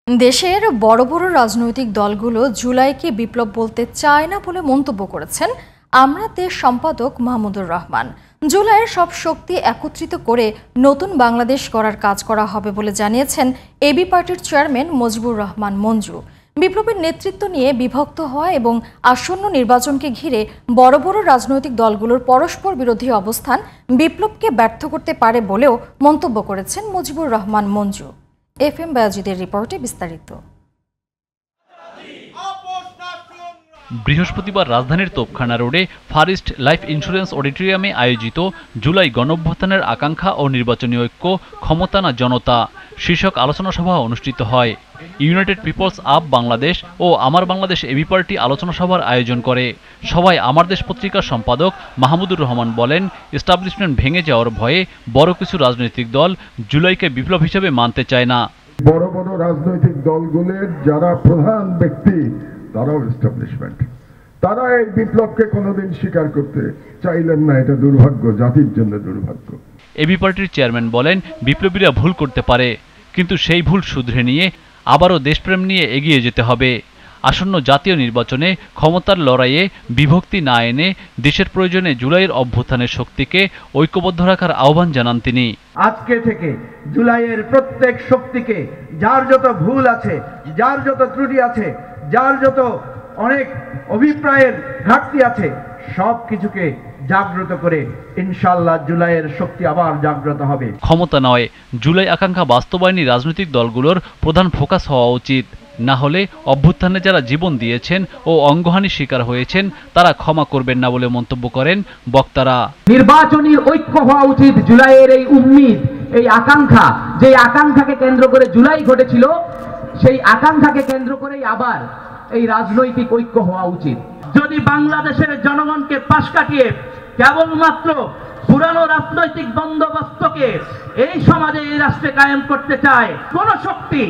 দেশের বড় বড় রাজনৈতিক দলগুলো জুলাইকে বিপ্লব বলতে চায় না বলে মন্তব্য করেছেন আমরা দেশ সম্পাদক মাহমুদুর রহমান। জুলাইয়ের সব শক্তি একত্রিত করে নতুন বাংলাদেশ গড়ার কাজ করা হবে বলে জানিয়েছেন এবি পার্টির চেয়ারম্যান মুজিবুর রহমান মঞ্জু। বিপ্লবের নেতৃত্ব নিয়ে বিভক্ত হওয়া এবং আসন্ন নির্বাচনকে ঘিরে বড় বড় রাজনৈতিক দলগুলোর পরস্পর বিরোধী অবস্থান বিপ্লবকে ব্যর্থ করতে পারে বলেও মন্তব্য করেছেন মুজিবুর রহমান মঞ্জু। FM বায়াজিদের রিপোর্টে বিস্তারিত। বৃহস্পতিবার রাজধানীর তোপখানা রোডে ফার ইস্ট লাইফ ইন্স্যুরেন্স অডিটোরিয়ামে আয়োজিত জুলাই গণঅভ্যুত্থানের আকাঙ্ক্ষা ও নির্বাচনী ঐক্য ক্ষমতা না জনতা শীর্ষক আলোচনা সভা অনুষ্ঠিত হয়। ইউনাইটেড পিপলস আপ বাংলাদেশ ও আমার বাংলাদেশ এবি পার্টি আলোচনা সভার আয়োজন করে। সভায় আমার দেশ পত্রিকার সম্পাদক মাহমুদুর রহমান বলেন, এস্টাবলিশমেন্ট ভেঙে যাওয়ার ভয়ে বড় কিছু রাজনৈতিক দল জুলাইকে বিপ্লব হিসেবে মানতে চায় না। বড় বড় রাজনৈতিক দলগুলোর যারা প্রধান ব্যক্তি তারাও এস্টাবলিশমেন্ট, তারা এই বিপ্লবকে কোনোদিন স্বীকার করতে চাইলেন না। এটা দুর্ভাগ্য, জাতির জন্য দুর্ভাগ্য। এবি পার্টির চেয়ারম্যান বলেন, বিপ্লবীরা ভুল করতে পারে, কিন্তু সেই ভুল শুধরে নিয়ে আবারও দেশপ্রেম নিয়ে এগিয়ে যেতে হবে। আসন্ন জাতীয় নির্বাচনে ক্ষমতার লড়াইয়ে বিভক্তি না এনে দেশের প্রয়োজনে জুলাইয়ের অভ্যুত্থানের শক্তিকে ঐক্যবদ্ধ রাখার আহ্বান জানান তিনি। আজকে থেকে জুলাইয়ের প্রত্যেক শক্তিকে, যার যত ভুল আছে, যার যত ত্রুটি আছে, যার যত অনেক অভিপ্রায়ের ঘাটতি আছে, সব কিছুকে জাগ্রত করে ইনশাআল্লাহ জুলাইয়ের শক্তি আবার জাগ্রত হবে। ক্ষমতা নয়, জুলাই আকাঙ্ক্ষা বাস্তবায়নী রাজনৈতিক দলগুলোর প্রধান ফোকাস হওয়া উচিত। না হলে অভ্যুত্থানে যারা জীবন দিয়েছেন ও অঙ্গহানির শিকার হয়েছেন তারা ক্ষমা করবেন না বলে মন্তব্য করেন বক্তারা। নির্বাচনী ঐক্য হওয়া উচিত। জুলাইয়ের এই উম্মিদ, এই আকাঙ্ক্ষা, যে আকাঙ্ক্ষাকে কেন্দ্র করে জুলাই ঘটেছিল, সেই আকাঙ্ক্ষাকে কেন্দ্র করেই আবার এই রাজনৈতিক ঐক্য হওয়া উচিত। যদি বাংলাদেশের জনগণকে পাশ কাটিয়ে কেবলমাত্র পুরানো রাজনৈতিক বন্দোবস্তকে এই সমাজে, এই রাষ্ট্রে কায়েম করতে চায়, কোন শক্তি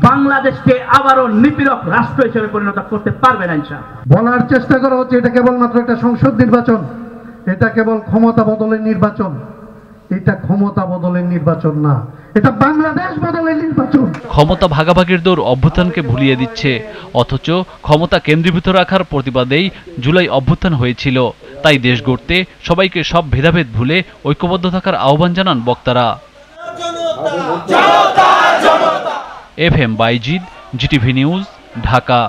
বাংলাদেশকে আবারও নিপীড়ক রাষ্ট্র হিসেবে পরিণত করতে পারবে না। বলার চেষ্টা করা হচ্ছে এটা কেবলমাত্র একটা সংসদ নির্বাচন, এটা কেবল ক্ষমতা বদলের নির্বাচন। এটা ক্ষমতা বদলের নির্বাচন না, এটা বাংলাদেশ বদলের নির্বাচন। ক্ষমতা ভাগাভাগির দৌড় অভ্যুত্থানকে ভুলিয়ে দিচ্ছে, অথচ ক্ষমতা কেন্দ্রীভূত রাখার প্রতিবাদেই জুলাই অভ্যুত্থান হয়েছিল। তাই দেশ গড়তে সবাইকে সব ভেদাভেদ ভুলে ঐক্যবদ্ধ থাকার আহ্বান জানান বক্তারা। FM Bayazid, GTV news, Dhaka.